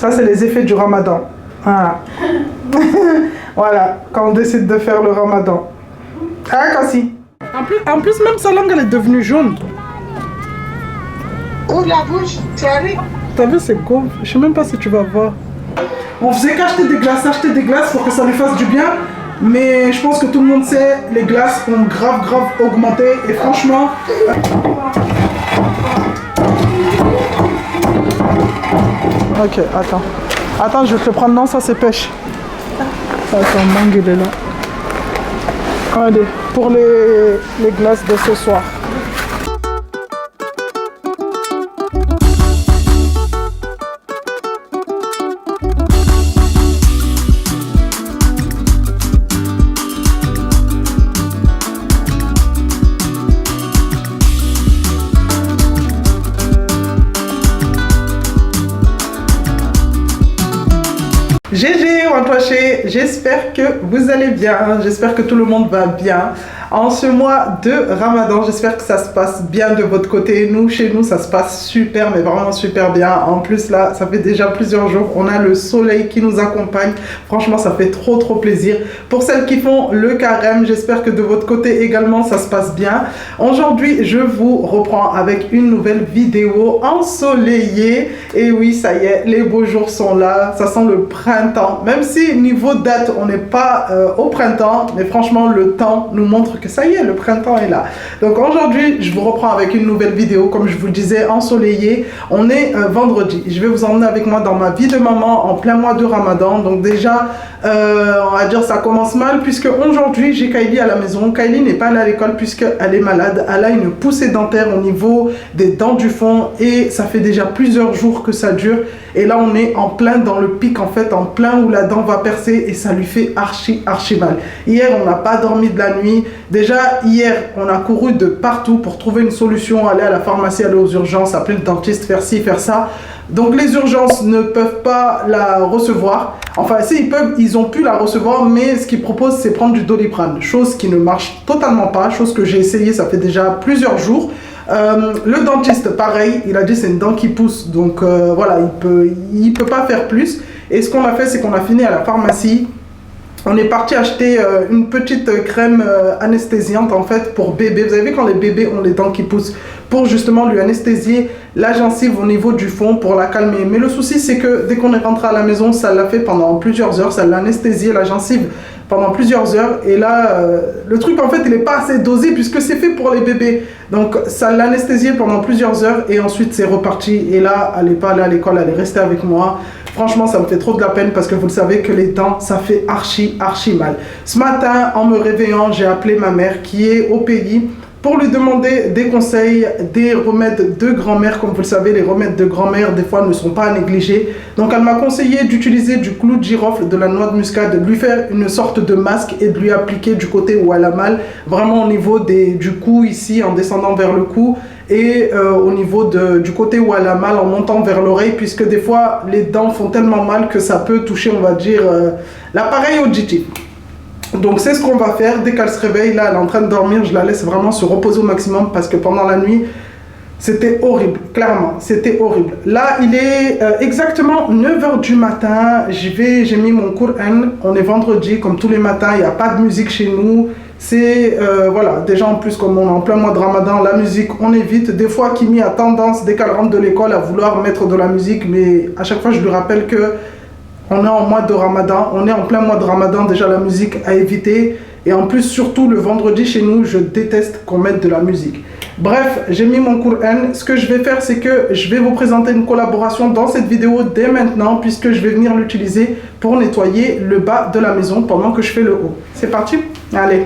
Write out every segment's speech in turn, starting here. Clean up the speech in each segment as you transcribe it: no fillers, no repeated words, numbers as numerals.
Ça, c'est les effets du ramadan. Voilà. Voilà, quand on décide de faire le ramadan. Ah, Cassie. En plus, même sa langue, elle est devenue jaune. Ouvre la bouche, Thierry. T'as vu, c'est con. Je sais même pas si tu vas voir. On faisait qu'acheter des glaces pour que ça lui fasse du bien. Mais je pense que tout le monde sait, les glaces ont grave augmenté. Et franchement... Ok, attends. Attends, je vais te le prendre. Non, ça c'est pêche. Attends, mangue, il est là. Allez, pour les glaces de ce soir. GG Wantoché, j'espère que vous allez bien, j'espère que tout le monde va bien. En ce mois de Ramadan, j'espère que ça se passe bien de votre côté. Nous, chez nous, ça se passe super, mais vraiment super bien. En plus, là, ça fait déjà plusieurs jours, on a le soleil qui nous accompagne. Franchement, ça fait trop plaisir. Pour celles qui font le carême, j'espère que de votre côté également, ça se passe bien. Aujourd'hui, je vous reprends avec une nouvelle vidéo ensoleillée. Et oui, ça y est, les beaux jours sont là. Ça sent le printemps. Même si niveau date, on n'est pas au printemps, mais franchement, le temps nous montre que ça y est, le printemps est là. Donc aujourd'hui, je vous reprends avec une nouvelle vidéo, comme je vous le disais, ensoleillée. On est vendredi. Je vais vous emmener avec moi dans ma vie de maman en plein mois de Ramadan. Donc déjà, on va dire ça commence mal, puisque aujourd'hui, j'ai Kylie à la maison. Kylie n'est pas allée à l'école puisqu'elle est malade. Elle a une poussée dentaire au niveau des dents du fond et ça fait déjà plusieurs jours que ça dure. Et là, on est en plein dans le pic, en fait, en plein où la dent va percer et ça lui fait archi mal. Hier, on n'a pas dormi de la nuit. Déjà, hier, on a couru de partout pour trouver une solution, aller à la pharmacie, aller aux urgences, appeler le dentiste, faire ci, faire ça. Donc, les urgences ne peuvent pas la recevoir. Enfin, si, ils ont pu la recevoir, mais ce qu'ils proposent, c'est prendre du Doliprane. Chose qui ne marche totalement pas, chose que j'ai essayé, ça fait déjà plusieurs jours. Le dentiste, pareil, il a dit c'est une dent qui pousse, donc voilà, il peut pas faire plus. Et ce qu'on a fait, c'est qu'on a fini à la pharmacie. On est parti acheter une petite crème anesthésiante en fait pour bébé. Vous avez vu quand les bébés ont les dents qui poussent, pour justement lui anesthésier la gencive au niveau du fond pour la calmer. Mais le souci c'est que dès qu'on est rentré à la maison, ça l'a fait pendant plusieurs heures, ça l'a anesthésié la gencive pendant plusieurs heures. Et là, le truc en fait il n'est pas assez dosé puisque c'est fait pour les bébés. Donc ça l'a anesthésié pendant plusieurs heures et ensuite c'est reparti. Et là, elle n'est pas allée à l'école, elle est restée avec moi. Franchement, ça me fait trop de la peine parce que vous le savez que les dents, ça fait archi mal. Ce matin, en me réveillant, j'ai appelé ma mère qui est au pays pour lui demander des conseils, des remèdes de grand-mère. Comme vous le savez, les remèdes de grand-mère, des fois, ne sont pas à négliger. Donc, elle m'a conseillé d'utiliser du clou de girofle, de la noix de muscade, de lui faire une sorte de masque et de lui appliquer du côté où elle a mal, vraiment au niveau du cou ici, en descendant vers le cou. Et au niveau du côté où elle a mal en montant vers l'oreille, puisque des fois les dents font tellement mal que ça peut toucher, on va dire, l'appareil auditif. Donc c'est ce qu'on va faire. Dès qu'elle se réveille, là elle est en train de dormir, je la laisse vraiment se reposer au maximum parce que pendant la nuit c'était horrible, clairement, c'était horrible. Là il est exactement 9 h du matin, j'ai mis mon Coran, on est vendredi comme tous les matins, il n'y a pas de musique chez nous. C'est, voilà, déjà en plus comme on est en plein mois de Ramadan, la musique on évite. Des fois Kimi a tendance, dès qu'elle rentre de l'école, à vouloir mettre de la musique, mais à chaque fois je lui rappelle que on est en mois de Ramadan, on est en plein mois de Ramadan, déjà la musique à éviter. Et en plus, surtout le vendredi chez nous, je déteste qu'on mette de la musique. Bref, j'ai mis mon Coran. Ce que je vais faire, c'est que je vais vous présenter une collaboration dans cette vidéo dès maintenant, puisque je vais venir l'utiliser pour nettoyer le bas de la maison pendant que je fais le haut. C'est parti? Allez.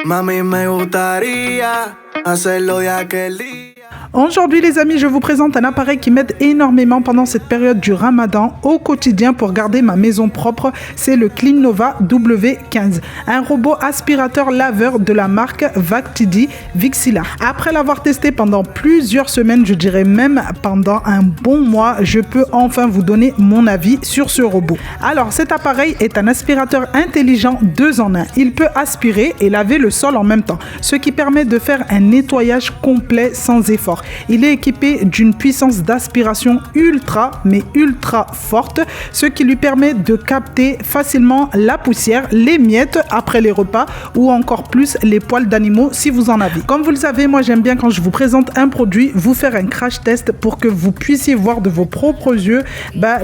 Mami, me gustaría hacerlo de aquel día. Aujourd'hui les amis, je vous présente un appareil qui m'aide énormément pendant cette période du Ramadan au quotidien pour garder ma maison propre. C'est le Cleannova W15, un robot aspirateur laveur de la marque Vactidi Vixila. Après l'avoir testé pendant plusieurs semaines, je dirais même pendant un bon mois, je peux enfin vous donner mon avis sur ce robot. Alors cet appareil est un aspirateur intelligent 2 en 1. Il peut aspirer et laver le sol en même temps, ce qui permet de faire un nettoyage complet sans effort. Il est équipé d'une puissance d'aspiration ultra, mais ultra forte, ce qui lui permet de capter facilement la poussière, les miettes après les repas ou encore plus les poils d'animaux si vous en avez. Comme vous le savez, moi j'aime bien quand je vous présente un produit, vous faire un crash test pour que vous puissiez voir de vos propres yeux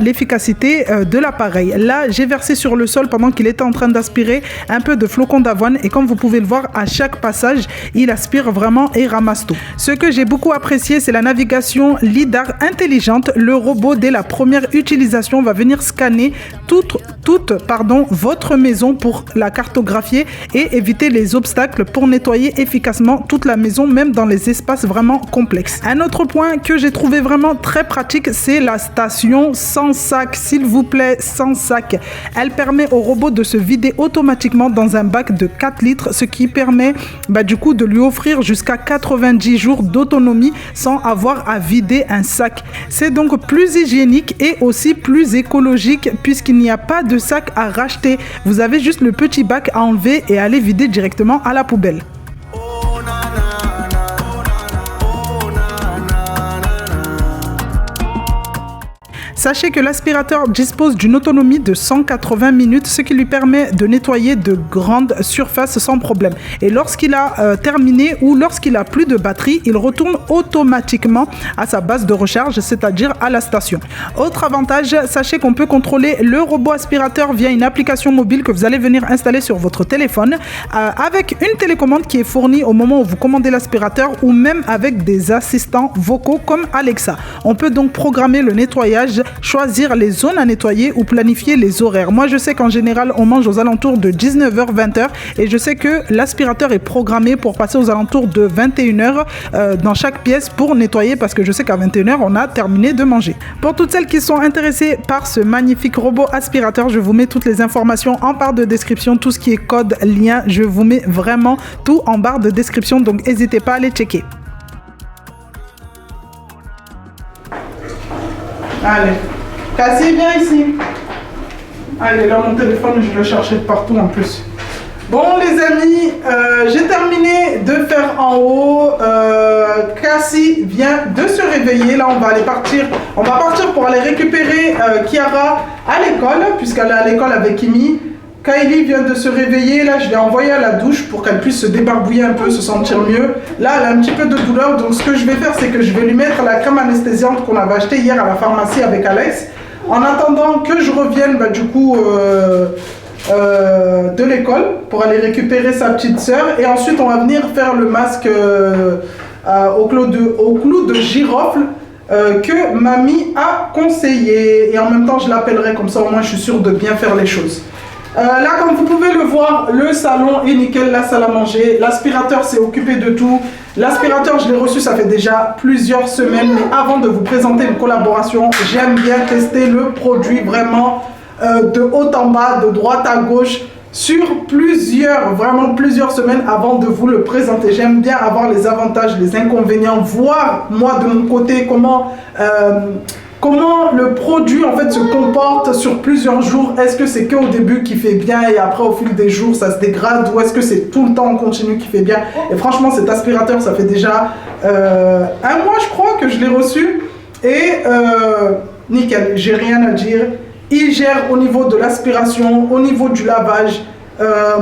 l'efficacité de l'appareil. Là, j'ai versé sur le sol pendant qu'il était en train d'aspirer un peu de flocons d'avoine et comme vous pouvez le voir, à chaque passage, il aspire vraiment et ramasse tout. Ce que j'ai beaucoup apprécié, c'est la navigation LiDAR intelligente. Le robot, dès la première utilisation, va venir scanner toute votre maison pour la cartographier et éviter les obstacles pour nettoyer efficacement toute la maison, même dans les espaces vraiment complexes. Un autre point que j'ai trouvé vraiment très pratique, c'est la station sans sac. S'il vous plaît, sans sac. Elle permet au robot de se vider automatiquement dans un bac de 4 litres, ce qui permet du coup de lui offrir jusqu'à 90 jours d'autonomie sans avoir à vider un sac. C'est donc plus hygiénique et aussi plus écologique puisqu'il n'y a pas de sac à racheter. Vous avez juste le petit bac à enlever et aller vider directement à la poubelle. Sachez que l'aspirateur dispose d'une autonomie de 180 minutes, ce qui lui permet de nettoyer de grandes surfaces sans problème. Et lorsqu'il a terminé ou lorsqu'il a plus de batterie, il retourne automatiquement à sa base de recharge, c'est-à-dire à la station. Autre avantage, sachez qu'on peut contrôler le robot aspirateur via une application mobile que vous allez venir installer sur votre téléphone avec une télécommande qui est fournie au moment où vous commandez l'aspirateur ou même avec des assistants vocaux comme Alexa. On peut donc programmer le nettoyage, choisir les zones à nettoyer ou planifier les horaires. Moi, je sais qu'en général, on mange aux alentours de 19h-20h et je sais que l'aspirateur est programmé pour passer aux alentours de 21h dans chaque pièce pour nettoyer parce que je sais qu'à 21h, on a terminé de manger. Pour toutes celles qui sont intéressées par ce magnifique robot aspirateur, je vous mets toutes les informations en barre de description, tout ce qui est code, lien, je vous mets vraiment tout en barre de description, donc n'hésitez pas à les checker. Allez, Cassie, viens ici. Allez, là, mon téléphone, je le cherchais de partout en plus. Bon, les amis, j'ai terminé de faire en haut. Cassie vient de se réveiller. Là, on va partir pour aller récupérer Kiara à l'école, puisqu'elle est à l'école avec Kimi. Kylie vient de se réveiller, là je l'ai envoyée à la douche pour qu'elle puisse se débarbouiller un peu, se sentir mieux. Là elle a un petit peu de douleur, donc ce que je vais faire c'est que je vais lui mettre la crème anesthésiante qu'on avait achetée hier à la pharmacie avec Alex. En attendant que je revienne de l'école pour aller récupérer sa petite soeur. Et ensuite on va venir faire le masque au clou de girofle que mamie a conseillé. Et en même temps je l'appellerai comme ça au moins je suis sûre de bien faire les choses. Là, comme vous pouvez le voir, le salon est nickel, la salle à manger. L'aspirateur s'est occupé de tout. L'aspirateur, je l'ai reçu, ça fait déjà plusieurs semaines. Mais avant de vous présenter une collaboration, j'aime bien tester le produit vraiment de haut en bas, de droite à gauche, sur vraiment plusieurs semaines avant de vous le présenter. J'aime bien avoir les avantages, les inconvénients, voir moi de mon côté comment le produit en fait se comporte sur plusieurs jours. Est-ce que c'est qu'au début qui fait bien et après au fil des jours ça se dégrade, ou est-ce que c'est tout le temps en continu qui fait bien? Et franchement cet aspirateur ça fait déjà un mois je crois que je l'ai reçu et nickel, j'ai rien à dire. Il gère au niveau de l'aspiration, au niveau du lavage.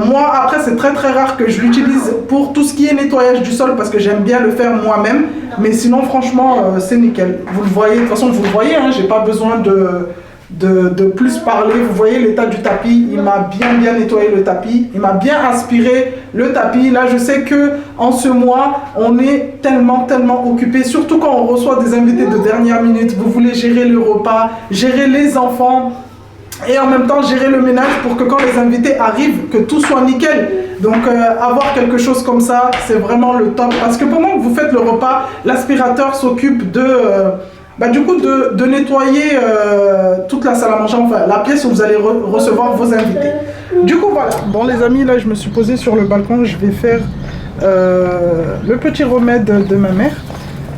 Moi après c'est très rare que je l'utilise pour tout ce qui est nettoyage du sol parce que j'aime bien le faire moi-même, mais sinon franchement c'est nickel. Vous le voyez, de toute façon vous le voyez, hein, j'ai pas besoin de plus parler. Vous voyez l'état du tapis, il m'a bien nettoyé le tapis, il m'a bien aspiré le tapis. Là je sais que en ce mois on est tellement occupé, surtout quand on reçoit des invités de dernière minute. Vous voulez gérer le repas, gérer les enfants et en même temps gérer le ménage pour que quand les invités arrivent, que tout soit nickel. Donc avoir quelque chose comme ça, c'est vraiment le top. Parce que pendant que vous faites le repas, l'aspirateur s'occupe de nettoyer toute la salle à manger, enfin la pièce où vous allez recevoir vos invités. Du coup voilà. Bon les amis, là je me suis posée sur le balcon, je vais faire le petit remède de ma mère.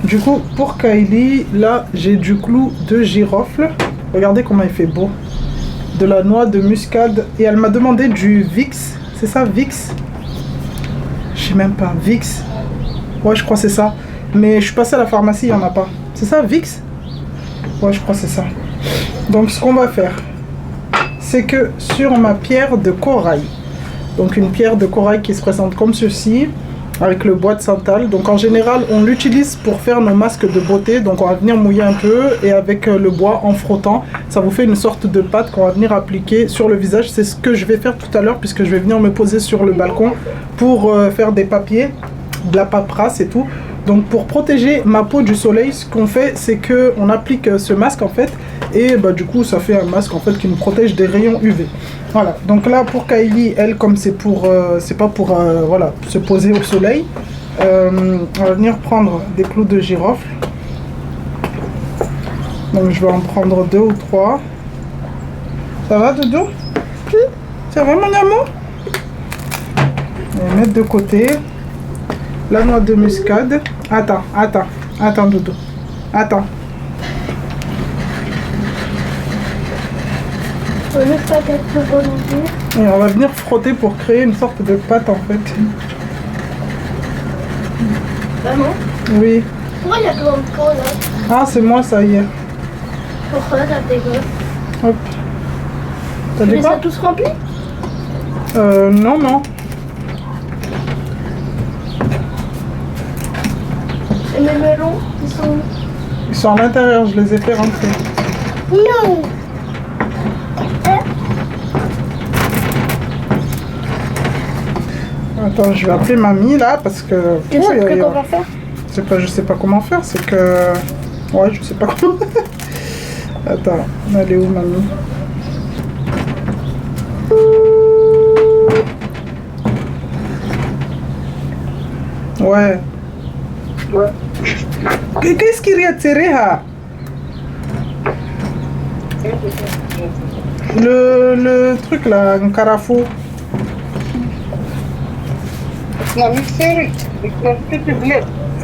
Du coup pour Kylie, là j'ai du clou de girofle. Regardez comment il fait beau. De la noix de muscade et elle m'a demandé du Vicks, c'est ça Vicks? Je sais même pas, Vicks, ouais je crois c'est ça. Mais je suis passée à la pharmacie, il n'y en a pas. C'est ça, Vicks? Ouais, je crois que c'est ça. Donc ce qu'on va faire, c'est que sur ma pierre de corail, donc une pierre de corail qui se présente comme ceci, avec le bois de santal. Donc en général, on l'utilise pour faire nos masques de beauté. Donc on va venir mouiller un peu et avec le bois en frottant, ça vous fait une sorte de pâte qu'on va venir appliquer sur le visage. C'est ce que je vais faire tout à l'heure puisque je vais venir me poser sur le balcon pour faire des papiers, de la paperasse et tout. Donc pour protéger ma peau du soleil, ce qu'on fait, c'est que on applique ce masque en fait et bah, du coup ça fait un masque en fait qui nous protège des rayons UV. Voilà, donc là pour Kylie, elle comme c'est pour c'est pas pour voilà, se poser au soleil, on va venir prendre des clous de girofle. Donc je vais en prendre 2 ou 3. Ça va Doudou? Ça va mon amour? On va mettre de côté. La noix de muscade. Attends Doudou. Attends. Et on va venir frotter pour créer une sorte de pâte en fait. Vraiment? Oui. Pourquoi il y a plein de cols là? Ah, c'est moi ça y est. Pourquoi t'as des gosses? Hop. T'as Tu des les quoi? as tous remplis? Non. Et mes melons, Ils sont à l'intérieur, je les ai fait rentrer. Non! Attends, je vais appeler mamie là parce que. Tu sais plus comment faire? Je sais pas comment faire, c'est que. Ouais, je sais pas comment. Attends, elle est où mamie? Ouais. Qu'est-ce qu'il y a de serré là? Le truc là, un carafou.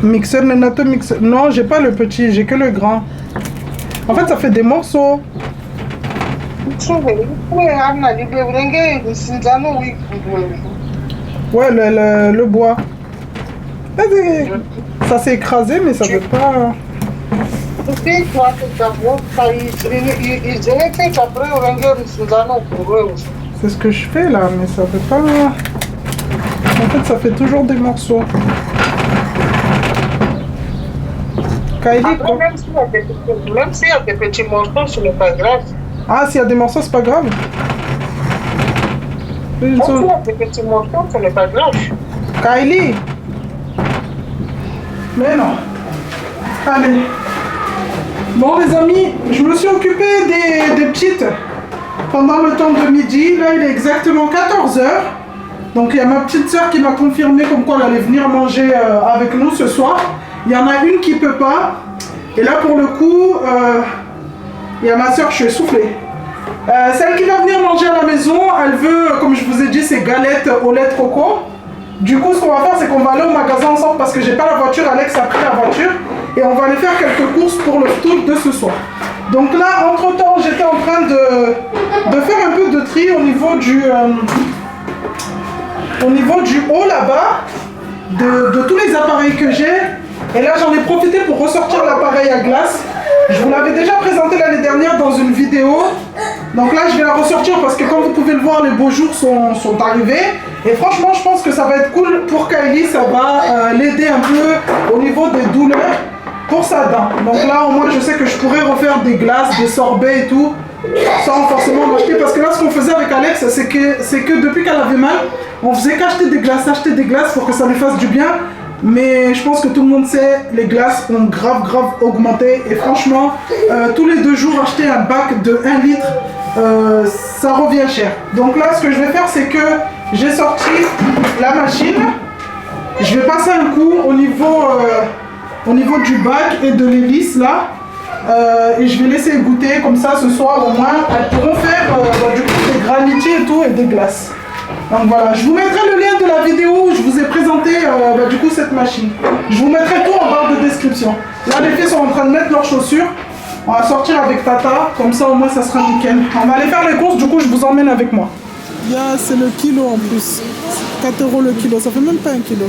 Mixeur, Nenato, mixeur. Non, j'ai pas le petit, j'ai que le grand. En fait, ça fait des morceaux. Ouais, le bois. Ça s'est écrasé, mais ça veut pas. C'est ce que je fais là, mais ça veut pas. En fait, ça fait toujours des morceaux. Kylie, quoi. Même s'il y a des petits morceaux, ce n'est pas grave. Ah, s'il y a des morceaux, c'est pas grave. Même s'il y a des petits morceaux, ce n'est pas grave. Kylie. Mais non. Allez. Bon les amis, je me suis occupé des petites pendant le temps de midi. Là, il est exactement 14 h. Donc il y a ma petite soeur qui m'a confirmé comme quoi elle allait venir manger avec nous ce soir. Il y en a une qui peut pas. Et là pour le coup, il y a ma soeur, je suis essoufflée. Celle qui va venir manger à la maison, elle veut, comme je vous ai dit, ces galettes au lait de coco. Du coup, ce qu'on va faire, c'est qu'on va aller au magasin ensemble parce que j'ai pas la voiture. Alex a pris la voiture et on va aller faire quelques courses pour le tour de ce soir. Donc là, entre temps, j'étais en train de faire un peu de tri au niveau du haut là-bas, de tous les appareils que j'ai. Et là, j'en ai profité pour ressortir l'appareil à glace. Je vous l'avais déjà présenté l'année dernière dans une vidéo. Donc là, je vais la ressortir parce que comme vous pouvez le voir, les beaux jours sont arrivés. Et franchement, je pense que ça va être cool pour Kylie. Ça va l'aider un peu au niveau des douleurs pour sa dent. Donc là, au moins, je sais que je pourrais refaire des glaces, des sorbets et tout, sans forcément m'acheter. Parce que là, ce qu'on faisait avec Alex, c'est que depuis qu'elle avait mal, on faisait qu'acheter des glaces, pour que ça lui fasse du bien. Mais je pense que tout le monde sait, les glaces ont grave augmenté. Et franchement, tous les 2 jours, acheter un bac de 1 litre, ça revient cher. Donc là, ce que je vais faire, c'est que j'ai sorti la machine. Je vais passer un coup au niveau du bac et de l'hélice là. Et je vais laisser goûter comme ça ce soir au moins. Elles pourront faire du coup des granitiers et tout et des glaces. Donc voilà, je vous mettrai le lien de la vidéo où je vous ai présenté du coup cette machine. Je vous mettrai tout en barre de description. Là les filles sont en train de mettre leurs chaussures. On va sortir avec Tata, comme ça au moins ça sera nickel. On va aller faire les courses, du coup je vous emmène avec moi. C'est le kilo en plus. 4 € le kilo, ça fait même pas 1 kilo.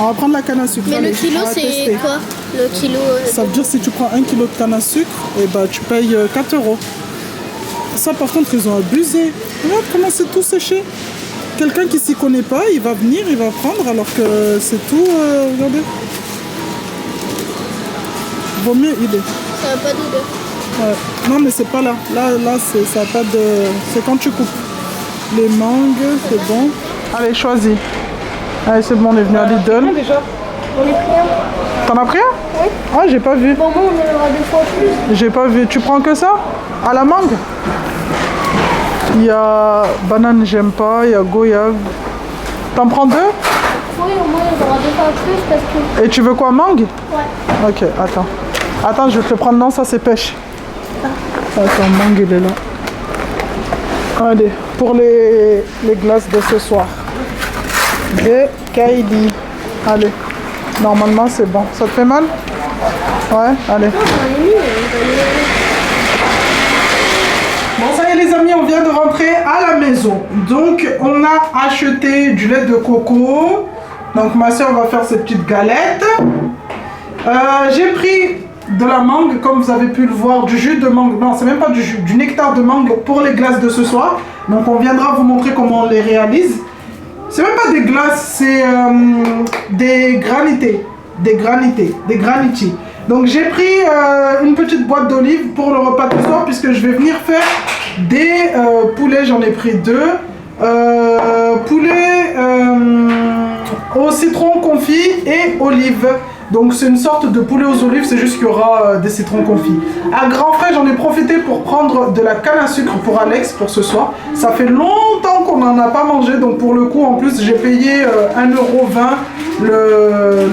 On va prendre la canne à sucre. Mais Allez, le kilo, on va c'est tester. quoi? Le kilo. Ça veut dire si tu prends 1 kilo de canne à sucre, et bah, tu payes 4 €. Ça, par contre, ils ont abusé. Regarde comment c'est tout séché. Quelqu'un qui s'y connaît pas, il va venir, il va prendre, alors que c'est tout. Regardez. Vaut mieux il est. Ça n'a pas d'odeur. Ouais. Non, mais c'est pas là. Là, ça a pas de. C'est quand tu coupes. Les mangues, c'est bon. Allez, choisis. Allez, c'est bon, on est venu à Lidl. Déjà. On est pris un. T'en as pris un? Oui. Ah, j'ai pas vu. Bon, moi, on en aura 2 fois plus. J'ai pas vu. Tu prends que ça? À la mangue? Il y a banane, j'aime pas. Il y a goyave. T'en prends 2? Oui, au moins, on aura 2 fois plus parce que. Et tu veux quoi, mangue? Ouais. Ok, attends. Attends, je vais te le prendre. Non, ça c'est pêche. Attends, mangue, il est là. Allez, pour les glaces de ce soir. De Kaidi. Allez. Normalement, c'est bon. Ça te fait mal? Ouais, allez. Bon, ça y est les amis, on vient de rentrer à la maison. Donc, on a acheté du lait de coco. Donc, ma soeur va faire ses petites galettes. J'ai pris de la mangue, comme vous avez pu le voir, du jus de mangue. Non, c'est même pas du jus, du nectar de mangue pour les glaces de ce soir. Donc, on viendra vous montrer comment on les réalise. C'est même pas des glaces, c'est des granités. Des granitis. Donc j'ai pris une petite boîte d'olives pour le repas de ce soir puisque je vais venir faire des poulets, j'en ai pris 2. Poulet au citron confit et olives. Donc c'est une sorte de poulet aux olives, c'est juste qu'il y aura des citrons confits. À grands frais, j'en ai profité pour prendre de la canne à sucre pour Alex pour ce soir. Ça fait longtemps qu'on n'en a pas mangé, donc pour le coup, en plus, j'ai payé 1,20 €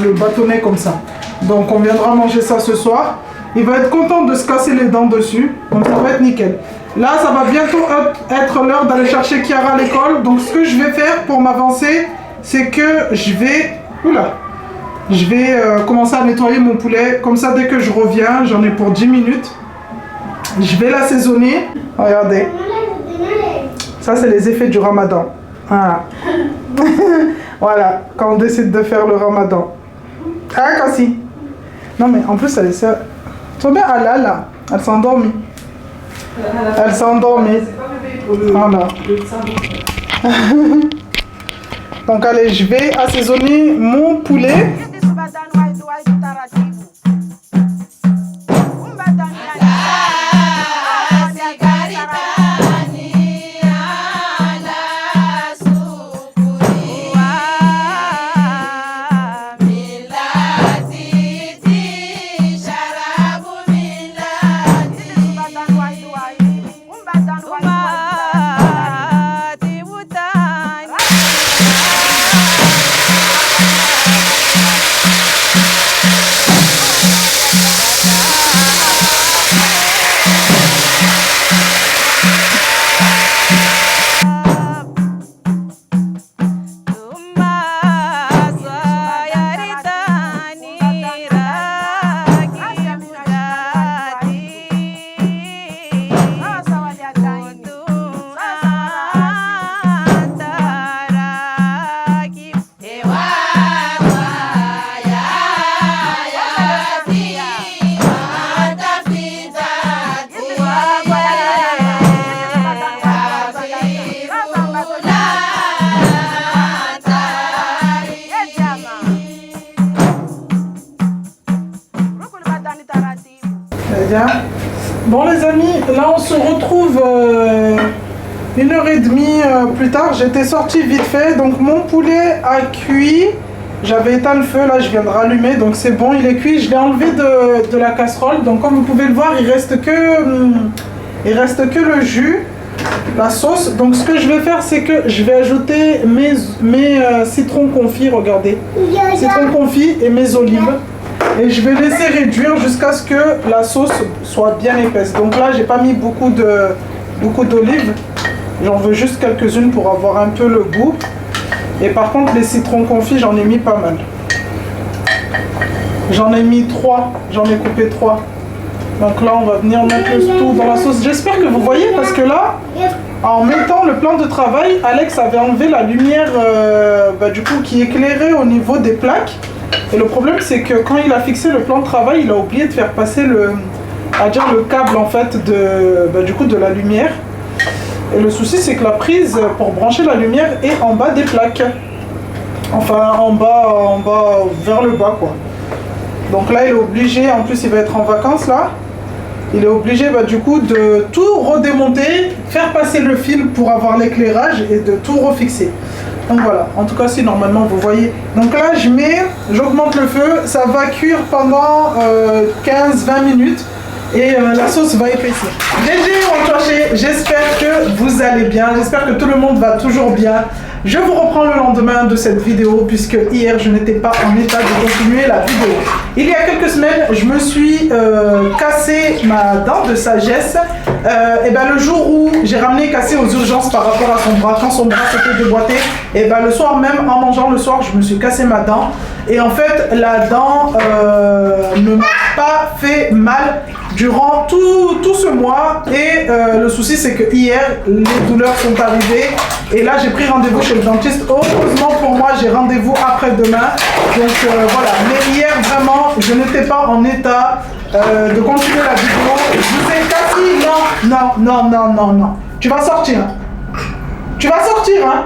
le bâtonnet comme ça. Donc on viendra manger ça ce soir. Il va être content de se casser les dents dessus, donc ça va être nickel. Là, ça va bientôt être l'heure d'aller chercher Chiara à l'école. Donc ce que je vais faire pour m'avancer, c'est que je vais... Oula! Je vais commencer à nettoyer mon poulet. Comme ça, dès que je reviens, j'en ai pour 10 minutes. Je vais l'assaisonner. Regardez. Ça, c'est les effets du ramadan. Voilà. Voilà, quand on décide de faire le ramadan. Ah, Cassie. Non, mais en plus, elle est... Tu bien, Allah, là. Elle s'est endormie. Elle s'est endormie. Voilà. Donc, allez, je vais assaisonner mon poulet. Bon les amis, là on se retrouve 1h30 plus tard. J'étais sortie vite fait, donc mon poulet a cuit. J'avais éteint le feu, là je viens de rallumer, donc c'est bon, il est cuit. Je l'ai enlevé de la casserole, donc comme vous pouvez le voir, il reste que le jus, la sauce. Donc ce que je vais faire, c'est que je vais ajouter mes citrons confits, regardez, citrons confits et mes olives. Et je vais laisser réduire jusqu'à ce que la sauce soit bien épaisse. Donc là, j'ai pas mis beaucoup d'olives. J'en veux juste quelques-unes pour avoir un peu le goût. Et par contre, les citrons confits, j'en ai mis pas mal. J'en ai mis 3. J'en ai coupé 3. Donc là, on va venir mettre le tout dans la sauce. J'espère que vous voyez parce que là, en mettant le plan de travail, Alex avait enlevé la lumière du coup qui éclairait au niveau des plaques. Et le problème, c'est que quand il a fixé le plan de travail, il a oublié de faire passer le câble en fait du coup de la lumière. Et le souci, c'est que la prise pour brancher la lumière est en bas des plaques. Enfin, en bas, vers le bas, quoi. Donc là, il est obligé, en plus, il va être en vacances, là. Il est obligé, du coup, de tout redémonter, faire passer le fil pour avoir l'éclairage et de tout refixer. Donc voilà, en tout cas, si normalement, vous voyez. Donc là, j'augmente le feu, ça va cuire pendant 15-20 minutes. Et la sauce va épaissir. GG, j'espère que vous allez bien, j'espère que tout le monde va toujours bien. Je vous reprends le lendemain de cette vidéo puisque hier je n'étais pas en état de continuer la vidéo. Il y a quelques semaines, je me suis cassé ma dent de sagesse. Et le jour où j'ai ramené cassé aux urgences par rapport à son bras, quand son bras s'était déboîté, et le soir même, en mangeant le soir, je me suis cassé ma dent. Et en fait, la dent ne m'a pas fait mal durant tout ce mois. Et le souci, c'est que hier, les douleurs sont arrivées. Et là, j'ai pris rendez-vous chez le dentiste. Heureusement pour moi, j'ai rendez-vous après-demain. Donc voilà. Mais hier, vraiment, je n'étais pas en état de continuer la vidéo. Je vous ai cassé. Non. Tu vas sortir. Tu vas sortir, hein.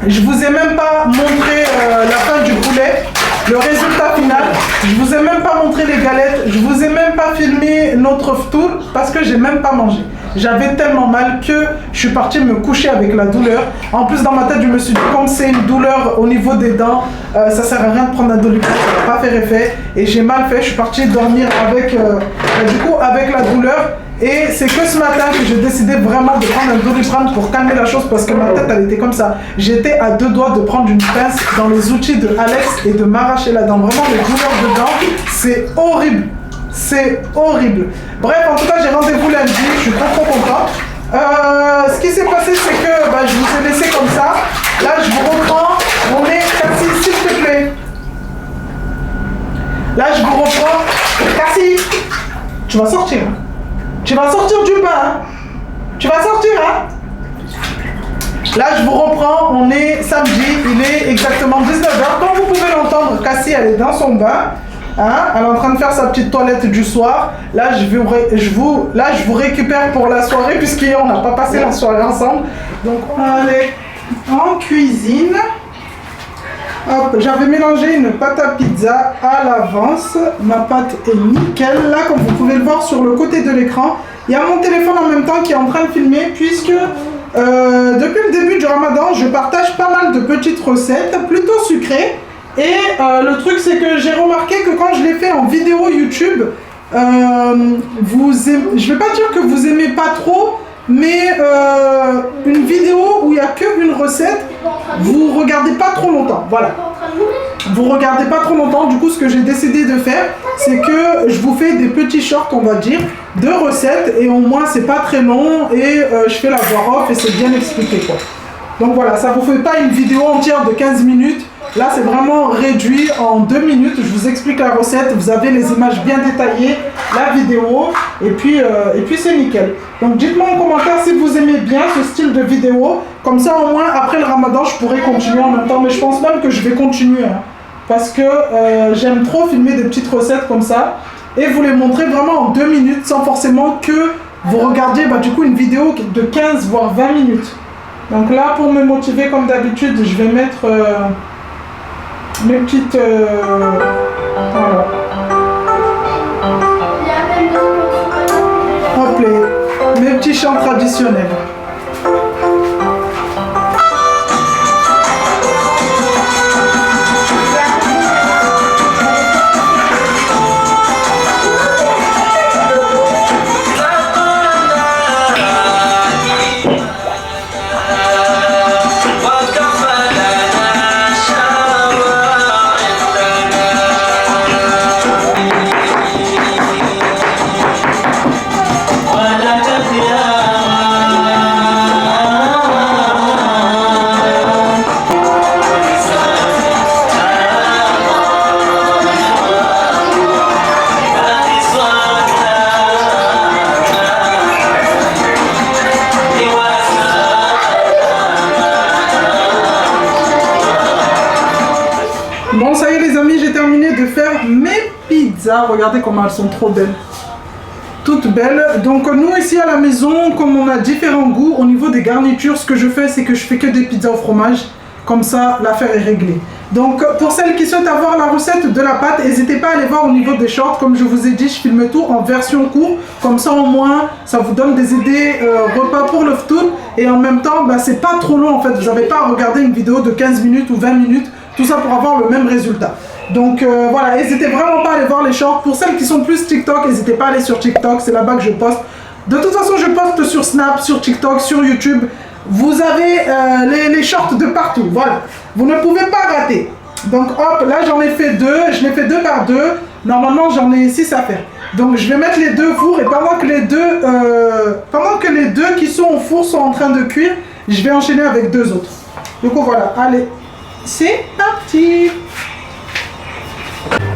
Je vous ai même pas montré la fin du poulet, le résultat final. Je vous ai même pas montré les galettes. Je vous ai même pas filmé notre ftour parce que j'ai même pas mangé. J'avais tellement mal que je suis partie me coucher avec la douleur. En plus, dans ma tête, je me suis dit, comme c'est une douleur au niveau des dents, ça sert à rien de prendre un Doliprane, ça va pas faire effet. Et j'ai mal fait, je suis partie dormir avec la douleur. Et c'est que ce matin que j'ai décidé vraiment de prendre un Doliprane pour calmer la chose parce que ma tête elle était comme ça. J'étais à 2 doigts de prendre une pince dans les outils de Alex et de m'arracher la dent. Vraiment, les douleurs de dents, c'est horrible. C'est horrible. Bref, en tout cas, j'ai rendez-vous lundi. Je suis trop content. Ce qui s'est passé, c'est que je vous ai laissé comme ça. Là, je vous reprends. On est Cassie, s'il te plaît. Là, je vous reprends. Cassie, tu vas sortir. Tu vas sortir du bain. Hein. Tu vas sortir, hein. Là, je vous reprends. On est samedi. Il est exactement 19h. Comme vous pouvez l'entendre, Cassie, elle est dans son bain. Hein, elle est en train de faire sa petite toilette du soir. Là, je vous récupère pour la soirée puisqu'hier, on n'a pas passé la soirée ensemble. Donc, on est en cuisine. Hop, j'avais mélangé une pâte à pizza à l'avance. Ma pâte est nickel. Là, comme vous pouvez le voir sur le côté de l'écran, il y a mon téléphone en même temps qui est en train de filmer puisque depuis le début du Ramadan, je partage pas mal de petites recettes plutôt sucrées. Et le truc, c'est que j'ai remarqué que quand je l'ai fait en vidéo YouTube, je vais pas dire que vous aimez pas trop, mais une vidéo où il n'y a qu'une recette, vous regardez pas trop longtemps. Voilà. Vous regardez pas trop longtemps. Du coup, ce que j'ai décidé de faire, c'est que je vous fais des petits shorts, on va dire, de recettes. Et au moins, c'est pas très long. Et je fais la voix off et c'est bien expliqué, quoi. Donc voilà, ça vous fait pas une vidéo entière de 15 minutes. Là, c'est vraiment réduit en 2 minutes. Je vous explique la recette. Vous avez les images bien détaillées, la vidéo. Et puis c'est nickel. Donc, dites-moi en commentaire si vous aimez bien ce style de vidéo. Comme ça, au moins, après le Ramadan, je pourrai continuer en même temps. Mais je pense même que je vais continuer. Hein, parce que j'aime trop filmer des petites recettes comme ça. Et vous les montrer vraiment en 2 minutes sans forcément que vous regardiez du coup une vidéo de 15 voire 20 minutes. Donc là, pour me motiver comme d'habitude, je vais mettre mes petites... voilà. Hop, mes petits chants traditionnels. pizzas. Regardez comment elles sont trop belles. Toutes belles. Donc nous ici à la maison, comme on a différents goûts, au niveau des garnitures, ce que je fais, c'est que je fais que des pizzas au fromage. Comme ça, l'affaire est réglée. Donc pour celles qui souhaitent avoir la recette de la pâte, n'hésitez pas à aller voir au niveau des shorts. Comme je vous ai dit, je filme tout en version courte. Comme ça au moins, ça vous donne des idées repas pour le ftoun. Et en même temps, bah, c'est pas trop long en fait. Vous n'avez pas à regarder une vidéo de 15 minutes ou 20 minutes. Tout ça pour avoir le même résultat. Donc voilà, n'hésitez vraiment pas à aller voir les shorts. Pour celles qui sont plus TikTok, n'hésitez pas à aller sur TikTok, c'est là-bas que je poste. De toute façon, je poste sur Snap, sur TikTok, sur YouTube. Vous avez les shorts de partout, voilà. Vous ne pouvez pas rater. Donc hop, là j'en ai fait 2, je l'ai fait 2 par 2. Normalement j'en ai 6 à faire. Donc je vais mettre les 2 au four et pendant que les deux qui sont au four sont en train de cuire, je vais enchaîner avec 2 autres. Du coup voilà, allez, c'est parti.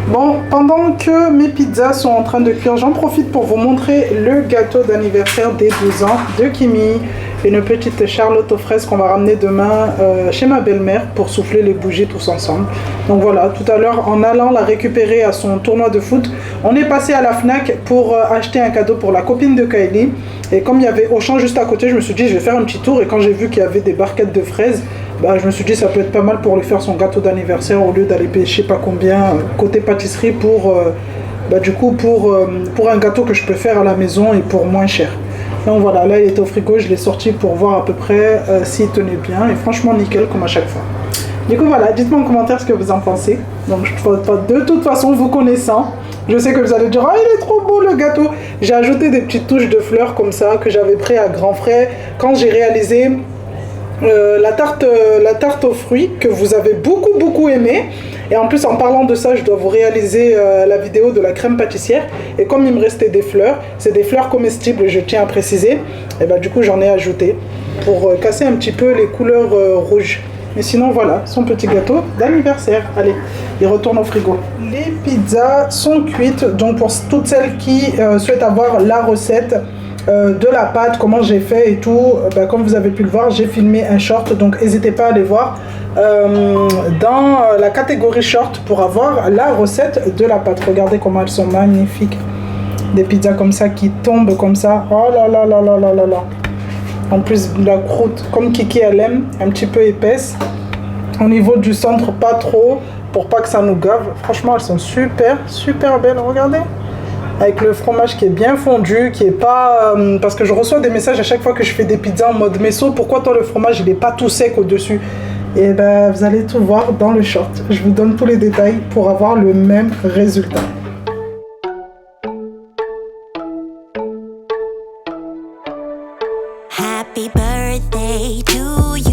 Bon, pendant que mes pizzas sont en train de cuire, j'en profite pour vous montrer le gâteau d'anniversaire des 12 ans de Kimi. Une petite charlotte aux fraises qu'on va ramener demain chez ma belle-mère pour souffler les bougies tous ensemble. Donc voilà, tout à l'heure, en allant la récupérer à son tournoi de foot, on est passé à la Fnac pour acheter un cadeau pour la copine de Kylie. Et comme il y avait Auchan juste à côté, je me suis dit je vais faire un petit tour. Et quand j'ai vu qu'il y avait des barquettes de fraises, bah, je me suis dit ça peut être pas mal pour lui faire son gâteau d'anniversaire au lieu d'aller payer je sais pas combien côté pâtisserie pour, du coup, pour un gâteau que je peux faire à la maison et pour moins cher. Donc voilà, là il était au frigo, je l'ai sorti pour voir à peu près s'il tenait bien et franchement nickel comme à chaque fois. Du coup voilà, dites-moi en commentaire ce que vous en pensez. Donc de toute façon, vous connaissant, je sais que vous allez dire « Ah, il est trop beau le gâteau !» J'ai ajouté des petites touches de fleurs comme ça que j'avais pris à grands frais quand j'ai réalisé la tarte aux fruits que vous avez beaucoup aimé. Et en plus en parlant de ça, je dois vous réaliser la vidéo de la crème pâtissière. Et comme il me restait des fleurs, c'est des fleurs comestibles, je tiens à préciser. Et bah du coup j'en ai ajouté pour casser un petit peu les couleurs rouges. Mais sinon voilà, son petit gâteau d'anniversaire. Allez, il retourne au frigo. Les pizzas sont cuites, donc pour toutes celles qui souhaitent avoir la recette de la pâte, comment j'ai fait et tout, comme vous avez pu le voir, j'ai filmé un short, donc n'hésitez pas à aller voir dans la catégorie short pour avoir la recette de la pâte. Regardez comment elles sont magnifiques, des pizzas comme ça qui tombent comme ça, oh là là là là là là là. En plus la croûte comme Kiki elle aime, un petit peu épaisse, au niveau du centre pas trop pour pas que ça nous gave. Franchement elles sont super belles, regardez, avec le fromage qui est bien fondu, qui est pas... parce que je reçois des messages à chaque fois que je fais des pizzas en mode Messo, pourquoi toi le fromage il est pas tout sec au dessus? Et ben vous allez tout voir dans le short, je vous donne tous les détails pour avoir le même résultat. Happy birthday to you.